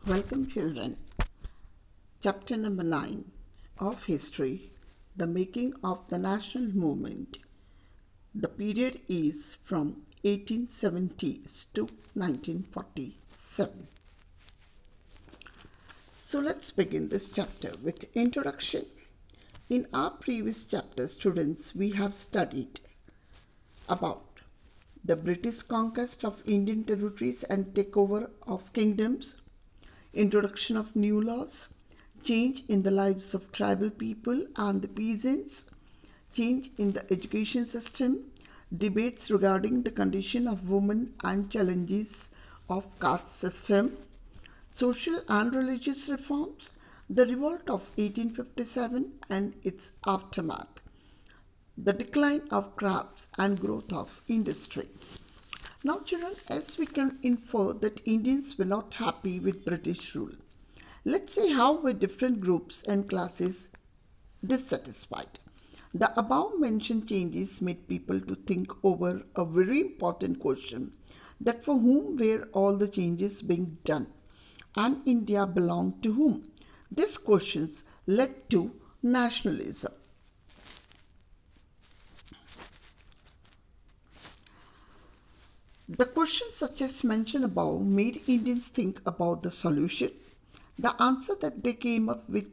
Welcome, children. Chapter number 9 of History, the Making of the National Movement. The period is from 1870s to 1947. So let's begin this chapter with introduction. In our previous chapter, students, we have studied about the British conquest of Indian territories and takeover of kingdoms, introduction of new laws, change in the lives of tribal people and the peasants, change in the education system, debates regarding the condition of women and challenges of caste system, social and religious reforms, the revolt of 1857 and its aftermath, the decline of crafts and growth of industry. Now, children, as we can infer that Indians were not happy with British rule, let's see how were different groups and classes dissatisfied. The above mentioned changes made people to think over a very important question, that for whom were all the changes being done and India belonged to whom. These questions led to nationalism. The questions such as mentioned above made Indians think about the solution. The answer that they came up with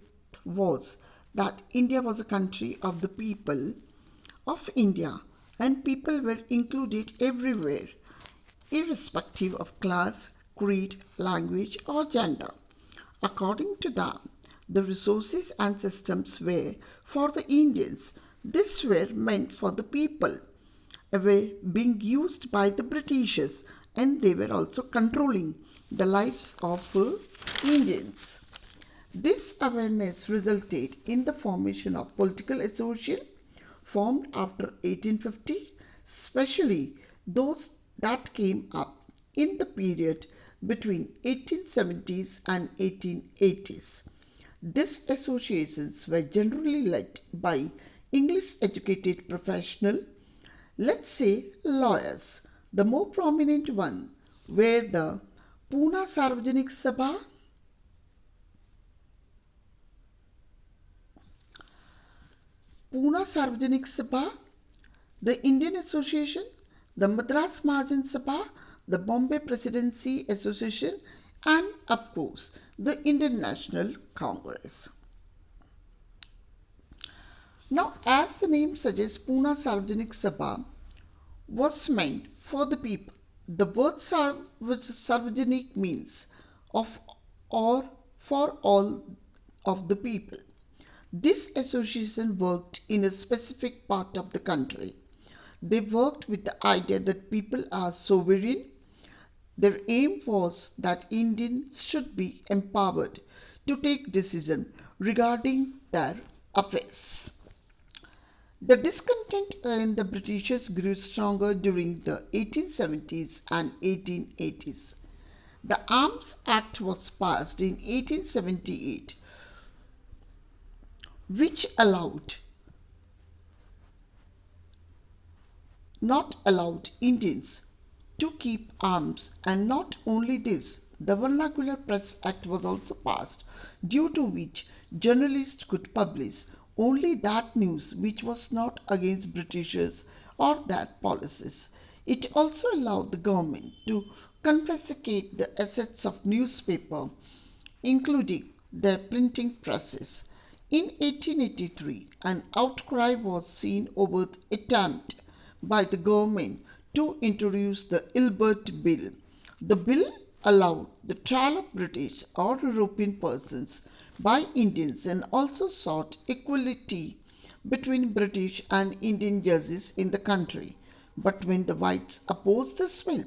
was that India was a country of the people of India and people were included everywhere, irrespective of class, creed, language, or gender. According to them, the resources and systems were for the Indians. These were meant for the people, were being used by the Britishers, and they were also controlling the lives of Indians. This awareness resulted in the formation of political associations formed after 1850, especially those that came up in the period between 1870s and 1880s. These associations were generally led by English educated professionals, let's say lawyers. The more prominent one were the Pune Sarvajanik Sabha, Pune Sarvajanik Sabha, the Indian Association, the Madras Mahajan Sabha, the Bombay Presidency Association, and of course the Indian National Congress. Now, as the name suggests, Pune Sarvajanik Sabha was meant for the people. The word Sarvajanik means of or for all of the people. This association worked in a specific part of the country. They worked with the idea that people are sovereign. Their aim was that Indians should be empowered to take decisions regarding their affairs. The discontent in the Britishers grew stronger during the 1870s and 1880s. The Arms Act was passed in 1878, which not allowed Indians to keep arms, and not only this, the Vernacular Press Act was also passed, due to which journalists could publish only that news which was not against Britishers or their policies. It also allowed the government to confiscate the assets of newspaper, including their printing presses. In 1883, an outcry was seen over the attempt by the government to introduce the Ilbert Bill. The bill allowed the trial of British or European persons by Indians and also sought equality between British and Indian judges in the country. But when the whites opposed this bill,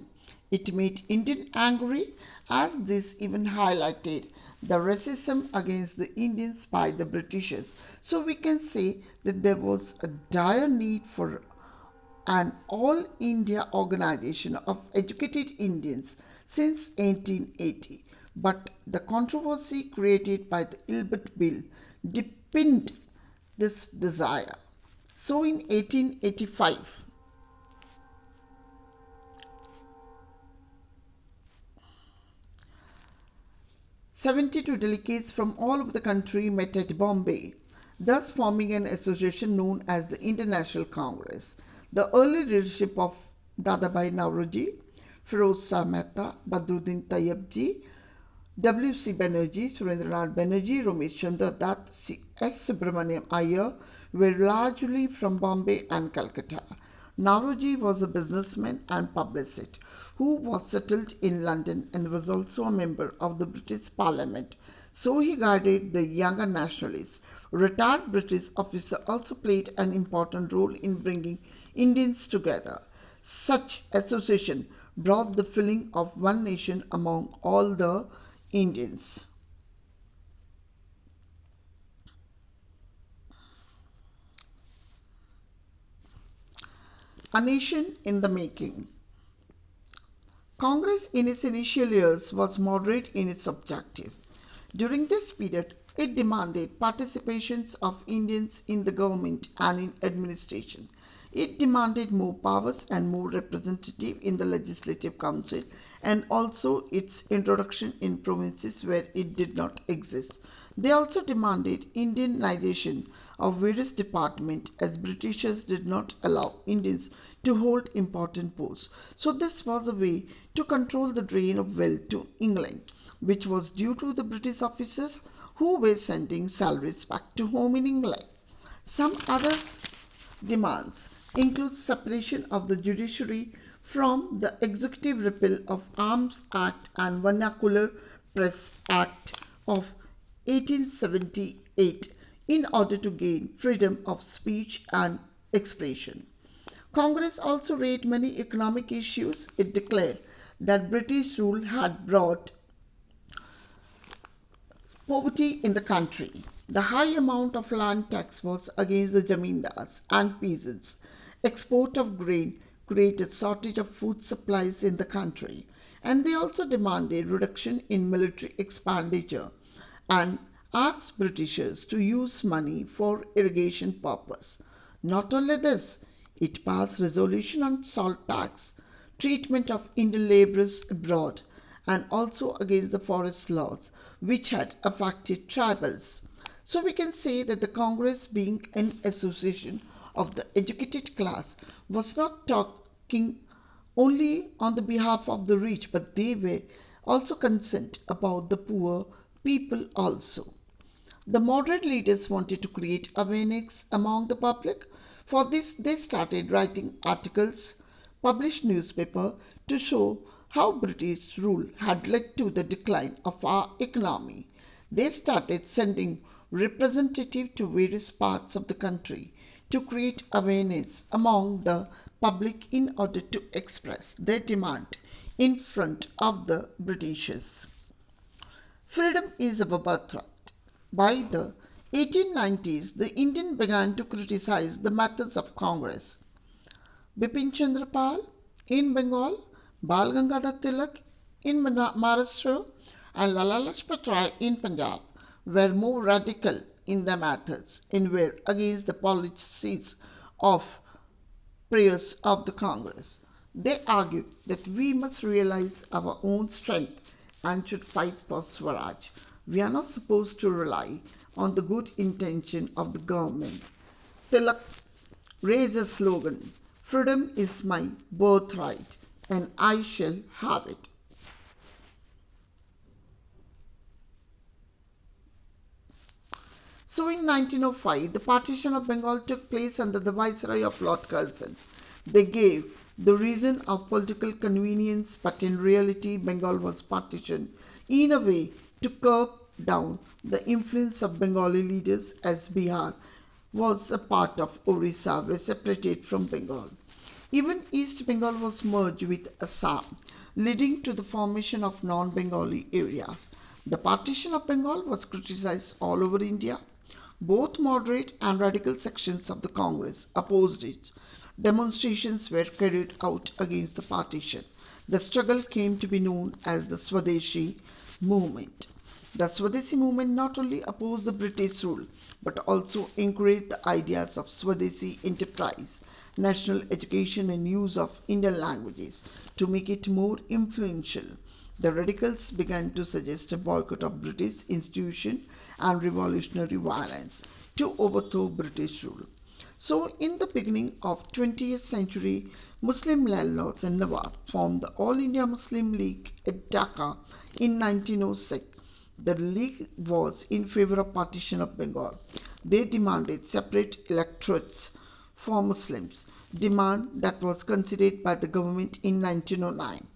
it made Indians angry, as this even highlighted the racism against the Indians by the Britishers. So we can say that there was a dire need for an all India organization of educated Indians since 1880. But the controversy created by the Ilbert Bill deepened this desire. So in 1885, 72 delegates from all over the country met at Bombay, thus forming an association known as the International Congress. The early leadership of Dadabhai Nauroji, Firoz Shah Mehta, Badruddin Tayyabji, W.C. Banerjee, Surendranath Banerjee, Ramesh Chandra Dutt, S. Subramaniam Iyer were largely from Bombay and Calcutta. Nauroji was a businessman and publicist who was settled in London and was also a member of the British Parliament, so he guided the younger nationalists. Retired British officer also played an important role in bringing Indians together. Such association brought the feeling of one nation among all the Indians. A nation in the making. Congress in its initial years was moderate in its objective. During this period, it demanded participations of Indians in the government and in administration. It demanded more powers and more representative in the legislative council and also its introduction in provinces where it did not exist. They also demanded Indianization of various departments as Britishers did not allow Indians to hold important posts. So this was a way to control the drain of wealth to England, which was due to the British officers who were sending salaries back to home in England. Some other demands include separation of the judiciary from the executive repeal of Arms Act and Vernacular Press Act of 1878 in order to gain freedom of speech and expression. Congress also raised many economic issues. It declared that British rule had brought poverty in the country. The high amount of land tax was against the zamindars and peasants. Export of grain created shortage of food supplies in the country, and they also demanded reduction in military expenditure and asked Britishers to use money for irrigation purpose. Not only this, it passed resolution on salt tax, treatment of Indian laborers abroad, and also against the forest laws, which had affected tribals. So we can say that the Congress, being an association of the educated class, was not talking only on the behalf of the rich, but they were also concerned about the poor people also. The moderate leaders wanted to create awareness among the public. For this, they started writing articles, published newspaper to show how British rule had led to the decline of our economy. They started sending representatives to various parts of the country to create awareness among the public in order to express their demand in front of the Britishers. Freedom is our birthright. By the 1890s, the Indian began to criticize the methods of Congress. Bipin Chandra Pal in Bengal, Bal Gangadhar Tilak in Maharashtra, and Lala Lajpat Rai in Punjab were more radical in their methods and were against the policies of prayers of the Congress. They argued that we must realize our own strength and should fight for Swaraj. We are not supposed to rely on the good intention of the government. Tilak raised a slogan, "Freedom is my birthright and I shall have it." So in 1905, the partition of Bengal took place under the viceroy of Lord Curzon. They gave the reason of political convenience, but in reality, Bengal was partitioned in a way to curb down the influence of Bengali leaders, as Bihar was a part of Orissa, were separated from Bengal. Even East Bengal was merged with Assam, leading to the formation of non-Bengali areas. The partition of Bengal was criticized all over India. Both moderate and radical sections of the Congress opposed it. Demonstrations were carried out against the partition. The struggle came to be known as the Swadeshi movement. The Swadeshi movement not only opposed the British rule but also encouraged the ideas of Swadeshi enterprise, national education and use of Indian languages to make it more influential. The radicals began to suggest a boycott of British institutions and revolutionary violence to overthrow British rule. So, in the beginning of 20th century, Muslim landlords and Nawab formed the All India Muslim League at Dhaka in 1906. The league was in favor of partition of Bengal. They demanded separate electorates for Muslims, demand that was considered by the government in 1909.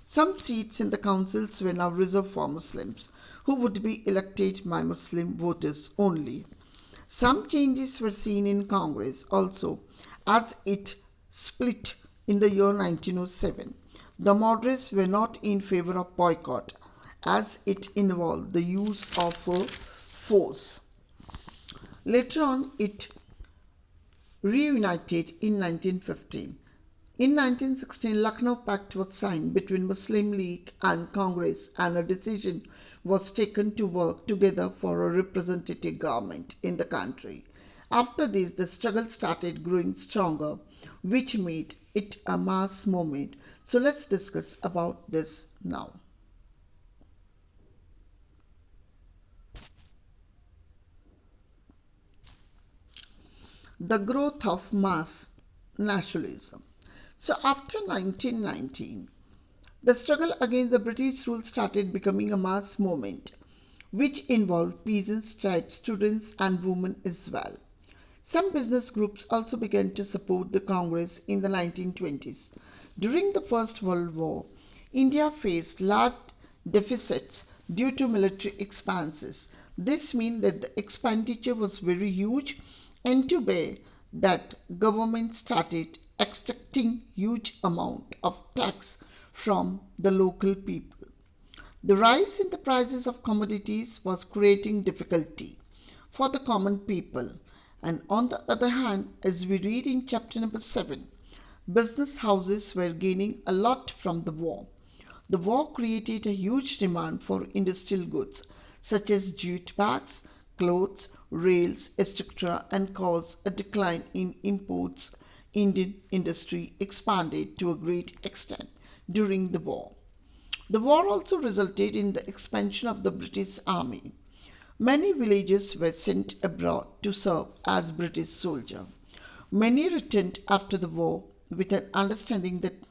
Some seats in the councils were now reserved for Muslims, who would be elected by Muslim voters only. Some changes were seen in Congress also, as it split in the year 1907. The moderates were not in favor of boycott, as it involved the use of force. Later on, it reunited in 1915. In 1916, Lucknow Pact was signed between Muslim League and Congress, and a decision was taken to work together for a representative government in the country. After this, the struggle started growing stronger, which made it a mass movement. So let's discuss about this now. The growth of mass nationalism. So after 1919, the struggle against the British rule started becoming a mass movement, which involved peasants, tribes, students, and women as well. Some business groups also began to support the Congress in the 1920s. During the First World War, India faced large deficits due to military expenses. This means that the expenditure was very huge, and to bear that, government started extracting huge amount of tax from the local people. The rise in the prices of commodities was creating difficulty for the common people. And on the other hand, as we read in chapter number 7, business houses were gaining a lot from the war. The war created a huge demand for industrial goods such as jute bags, clothes, rails, etc., and caused a decline in imports. Indian industry expanded to a great extent during the war. The war also resulted in the expansion of the British Army. Many villagers were sent abroad to serve as British soldiers. Many returned after the war with an understanding that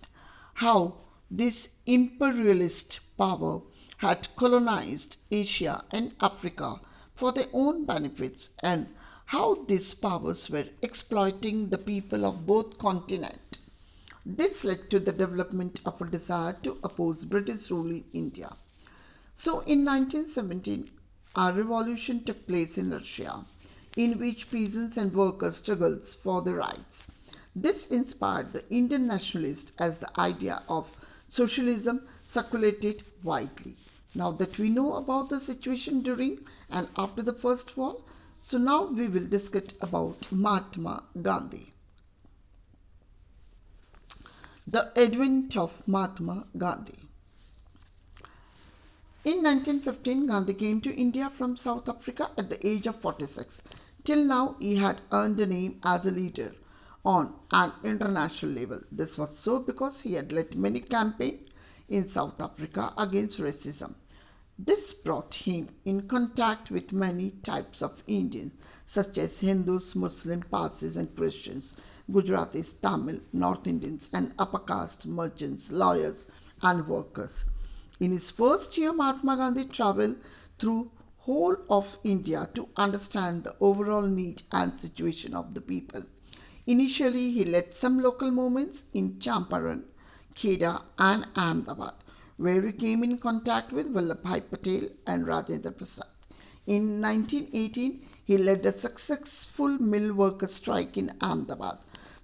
how this imperialist power had colonized Asia and Africa for their own benefits, and how these powers were exploiting the people of both continents. This led to the development of a desire to oppose British rule in India. So in 1917, a revolution took place in Russia, in which peasants and workers struggled for their rights. This inspired the Indian nationalists as the idea of socialism circulated widely. Now that we know about the situation during and after the First War, so now we will discuss about Mahatma Gandhi. The advent of Mahatma Gandhi. In 1915, Gandhi came to India from South Africa at the age of 46. Till now, he had earned a name as a leader on an international level. This was so because he had led many campaigns in South Africa against racism. This brought him in contact with many types of Indians, such as Hindus, Muslims, Parsis, and Christians, Gujaratis, Tamil, North Indians, and upper caste merchants, lawyers, and workers. In his first year, Mahatma Gandhi traveled through whole of India to understand the overall need and situation of the people. Initially, he led some local movements in Champaran, Kheda, and Ahmedabad, where he came in contact with Vallabhbhai Patel and Rajendra Prasad. In 1918, he led a successful mill worker strike in Ahmedabad.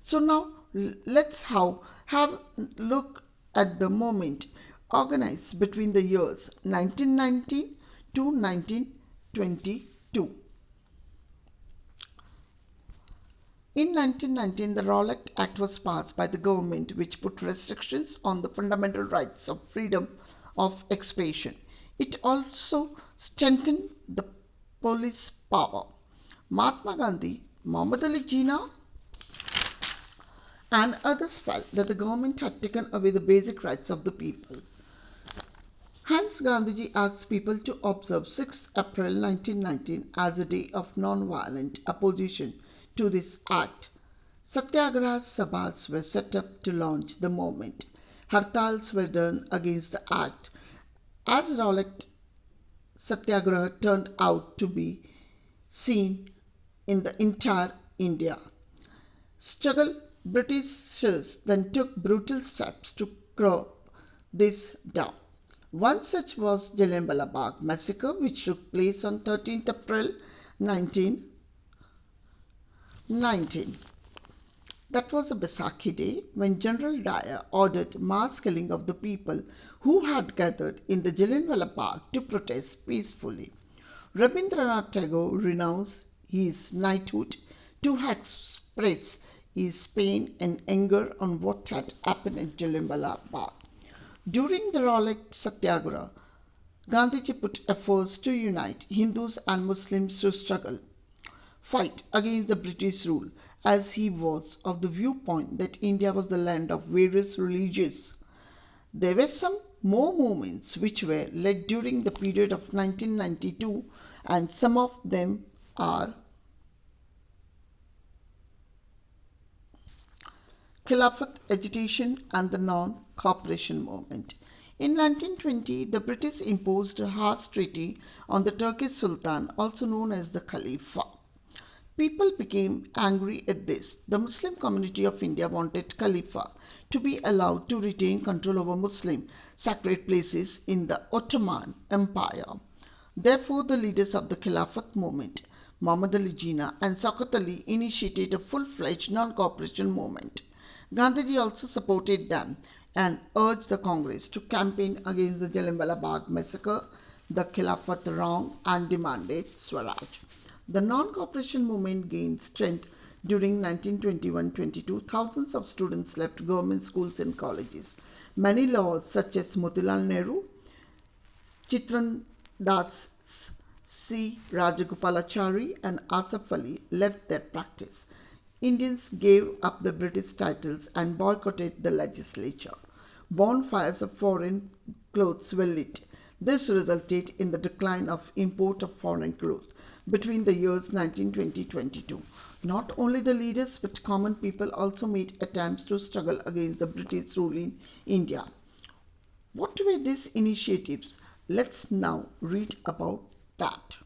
So now let's have a look at the movement organized between the years 1919 to 1922. In 1919, the Rowlatt Act was passed by the government, which put restrictions on the fundamental rights of freedom of expression. It also strengthened the police power. Mahatma Gandhi, Muhammad Ali Jinnah, and others felt that the government had taken away the basic rights of the people. Hence, Gandhiji asked people to observe 6th April 1919 as a day of non-violent opposition to this act. Satyagraha sabhas were set up to launch the movement. Hartals were done against the act. As Rowlatt Satyagraha turned out to be seen in the entire India struggle, Britishers then took brutal steps to curb this down. One such was Jallianwala Bagh massacre, which took place on 13th April 1919. That was a Baisakhi day when General Dyer ordered mass killing of the people who had gathered in the Jallianwala Bagh to protest peacefully. Rabindranath Tagore renounced his knighthood to express his pain and anger on what had happened in Jallianwala Bagh. During the Rowlatt Satyagraha, Gandhiji put efforts to unite Hindus and Muslims to fight against the British rule, as he was of the viewpoint that India was the land of various religions. There were some more movements which were led during the period of 1992, and some of them are Khilafat agitation and the non-cooperation movement. In 1920, the British imposed a harsh treaty on the Turkish Sultan, also known as the Khalifa. People became angry at this. The Muslim community of India wanted Khalifa to be allowed to retain control over Muslim sacred places in the Ottoman Empire. Therefore, the leaders of the Khilafat movement, Muhammad Ali Jinnah and Shaukat Ali, initiated a full-fledged non-cooperation movement. Gandhiji also supported them and urged the Congress to campaign against the Jallianwala Bagh massacre, the Khilafat wrong, and demanded Swaraj. The non-cooperation movement gained strength during 1921-22. Thousands of students left government schools and colleges. Many laws such as Motilal Nehru, Chitran Das, C. Rajagopalachari, and Asaf Ali left their practice. Indians gave up the British titles and boycotted the legislature. Bonfires of foreign clothes were lit. This resulted in the decline of import of foreign clothes between the years 1920-22. Not only the leaders but common people also made attempts to struggle against the British rule in India. What were these initiatives? Let's now read about that.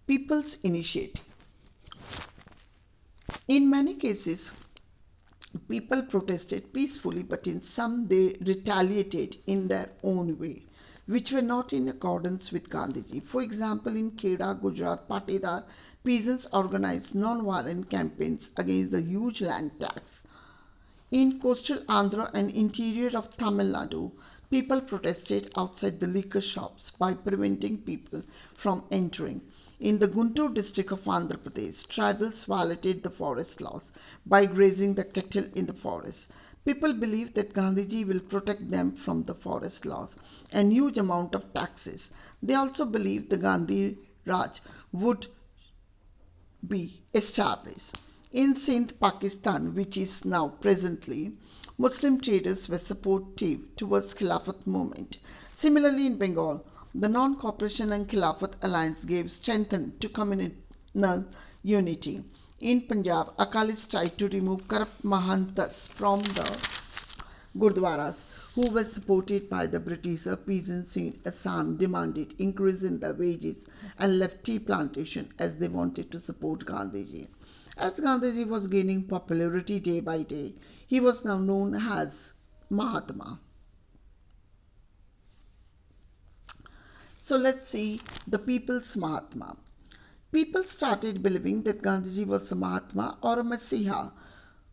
People's Initiative. In many cases, people protested peacefully, but in some they retaliated in their own way, which were not in accordance with Gandhiji. For example, in Kheda, Gujarat, Patidar, peasants organized non-violent campaigns against the huge land tax. In coastal Andhra and interior of Tamil Nadu, people protested outside the liquor shops by preventing people from entering. In the Guntur district of Andhra Pradesh, tribals violated the forest laws by grazing the cattle in the forest. People believe that Gandhiji will protect them from the forest laws and huge amount of taxes. They also believe the Gandhi Raj would be established. In Sindh, Pakistan, which is now presently, Muslim traders were supportive towards Khilafat movement. Similarly, in Bengal, the non-cooperation and Khilafat alliance gave strength to communal unity. In Punjab, Akalis tried to remove corrupt Mahantas from the Gurdwaras, who were supported by the British. Peasants in Assam demanded increase in their wages and left tea plantation as they wanted to support Gandhiji. As Gandhiji was gaining popularity day by day, he was now known as Mahatma. So let's see the people's Mahatma. People started believing that Gandhiji was a Mahatma or a Messiah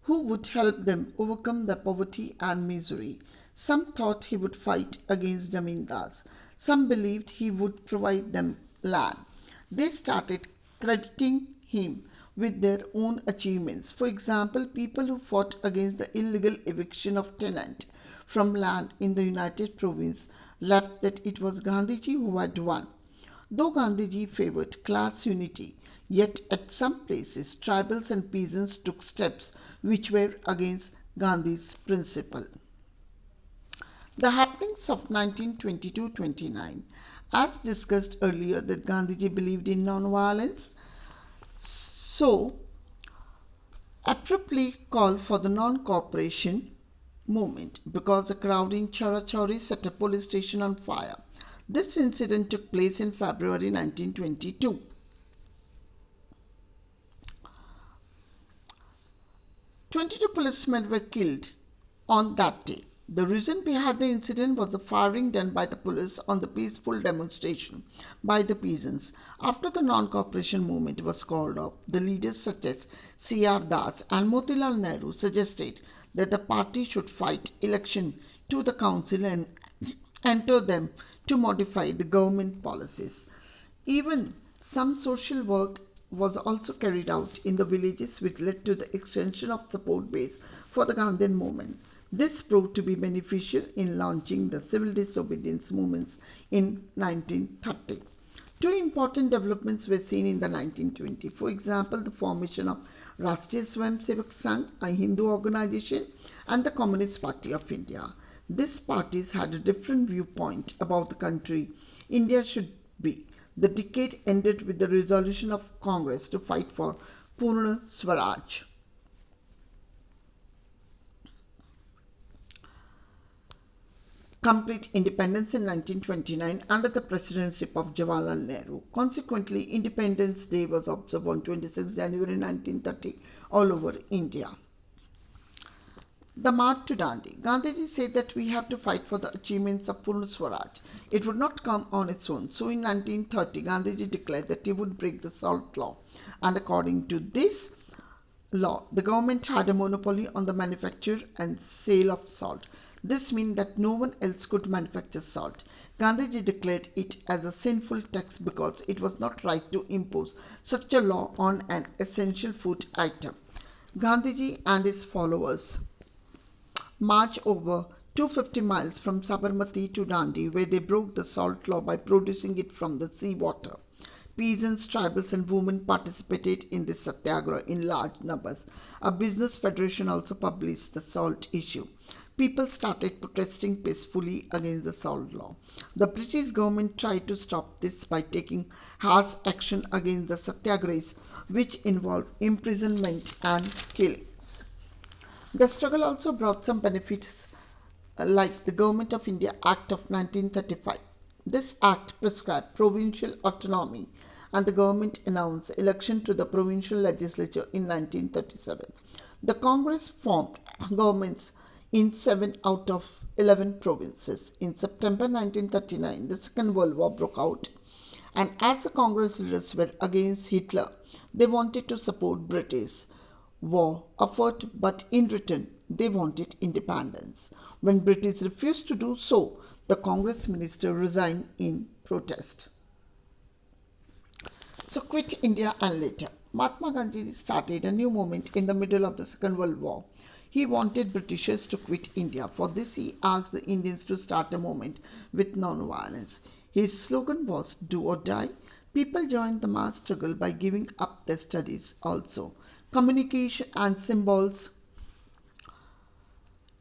who would help them overcome their poverty and misery. Some thought he would fight against Jamindars. Some believed he would provide them land. They started crediting him with their own achievements. For example, people who fought against the illegal eviction of tenants from land in the United Province left that it was Gandhiji who had won. Though Gandhiji favored class unity, yet at some places tribals and peasants took steps which were against Gandhi's principle. The happenings of 1922-29, as discussed earlier, that Gandhiji believed in non-violence, so abruptly called for the non-cooperation movement because a crowd in Chorachori set a police station on fire. This incident took place in February 1922. 22 policemen were killed on that day. The reason behind the incident was the firing done by the police on the peaceful demonstration by the peasants. After the non-cooperation movement was called off, the leaders such as C.R. Das and Motilal Nehru suggested that the party should fight election to the council and enter them to modify the government policies. Even some social work was also carried out in the villages, which led to the extension of support base for the Gandhian movement. This proved to be beneficial in launching the civil disobedience movements in 1930. Two important developments were seen in the 1920s. For example, the formation of Rashtriya Swayamsevak Sangh, a Hindu organization, and the Communist Party of India. These parties had a different viewpoint about the country India should be. The decade ended with the resolution of Congress to fight for Purna Swaraj. Complete independence in 1929 under the presidency of Jawaharlal Nehru. Consequently, Independence Day was observed on 26 January 1930 all over India. The march to Dandi. Gandhiji said that we have to fight for the achievements of Purna Swaraj. It would not come on its own. So in 1930, Gandhiji declared that he would break the salt law. And according to this law, the government had a monopoly on the manufacture and sale of salt. This meant that no one else could manufacture salt. Gandhiji declared it as a sinful tax because it was not right to impose such a law on an essential food item. Gandhiji and his followers marched over 250 miles from Sabarmati to Dandi, where they broke the salt law by producing it from the sea water. Peasants, tribals and women participated in this satyagraha in large numbers. A business federation also published the salt issue. People started protesting peacefully against the salt law. The British government tried to stop this by taking harsh action against the satyagrahis, which involved imprisonment and killings. The struggle also brought some benefits like the Government of India Act of 1935. This act prescribed provincial autonomy and the government announced election to the provincial legislature in 1937. The Congress formed governments in 7 out of 11 provinces. In September 1939, the Second World War broke out, and as the Congress leaders were against Hitler, they wanted to support British war effort, but in return they wanted independence. When British refused to do so, the Congress minister resigned in protest. So quit India and later. Mahatma Gandhi started a new movement in the middle of the Second World War. He wanted Britishers to quit India. For this, he asked the Indians to start a movement with non-violence. His slogan was "Do or Die." People joined the mass struggle by giving up their studies also. Communication and symbols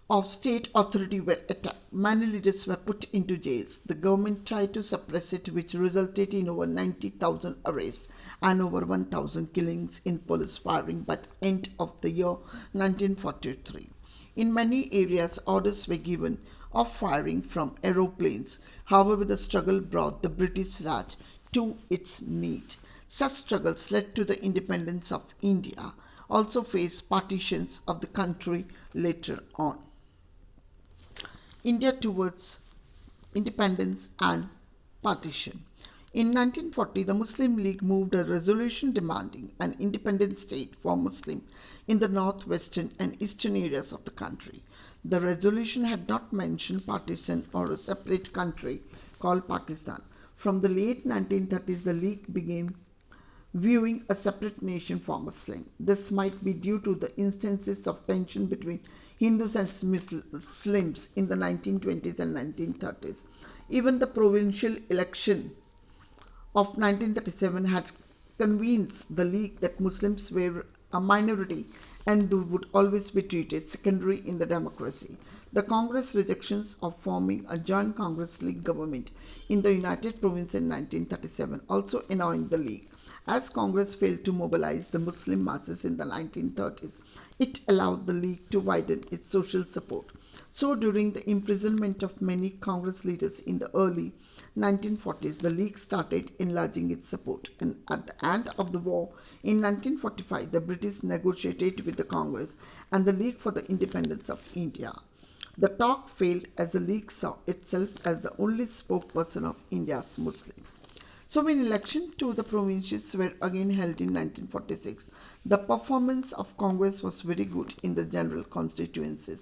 of state authority were attacked. Many leaders were put into jails. The government tried to suppress it, which resulted in over 90,000 arrests and over 1,000 killings in police firing by the end of the year 1943. In many areas, orders were given of firing from aeroplanes. However, the struggle brought the British Raj to its knees. Such struggles led to the independence of India, also faced partitions of the country later on. India towards independence and partition. In 1940, the Muslim League moved a resolution demanding an independent state for Muslims in the northwestern and eastern areas of the country. The resolution had not mentioned partition or a separate country called Pakistan. From the late 1930s, the League began viewing a separate nation for Muslims. This might be due to the instances of tension between Hindus and Muslims in the 1920s and 1930s. Even the provincial election of 1937 had convinced the League that Muslims were a minority and would always be treated secondary in the democracy. The Congress rejections of forming a joint Congress League government in the United Province in 1937 also annoyed the League. As Congress failed to mobilize the Muslim masses in the 1930s, it allowed the League to widen its social support. So, during the imprisonment of many Congress leaders in the early 1940s, the League started enlarging its support, and at the end of the war in 1945, the British negotiated with the Congress and the League for the independence of India. The talk failed as the League saw itself as the only spokesperson of India's Muslims. So when elections to the provinces were again held in 1946, the performance of Congress was very good in the general constituencies,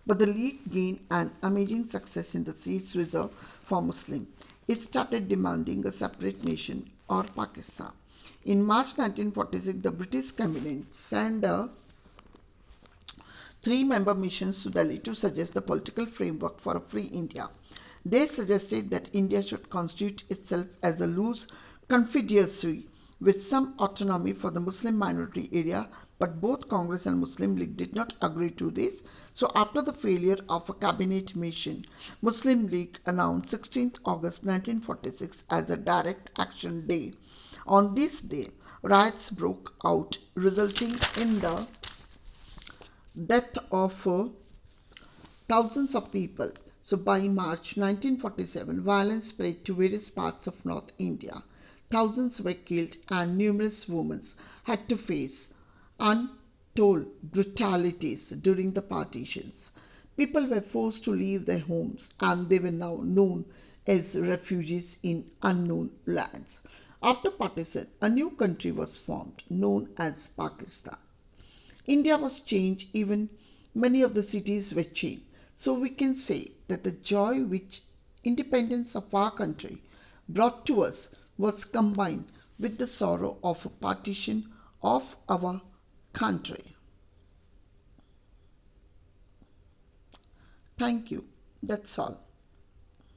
but the League gained an amazing success in the seats reserved for Muslims. It started demanding a separate nation or Pakistan. In March 1946, the British cabinet sent a three-member missions to Delhi to suggest the political framework for a free India. They suggested that India should constitute itself as a loose confederacy with some autonomy for the Muslim minority area, but both Congress and Muslim League did not agree to this. So after the failure of a cabinet mission, Muslim League announced 16th August 1946 as a direct action day. On this day, riots broke out, resulting in the death of thousands of people. So by March 1947, violence spread to various parts of North India. Thousands were killed and numerous women had to face untold brutalities during the partitions. People were forced to leave their homes and they were now known as refugees in unknown lands. After partition, a new country was formed known as Pakistan. India was changed, even many of the cities were changed. So we can say that the joy which independence of our country brought to us was combined with the sorrow of a partition of our country. Thank you. That's all.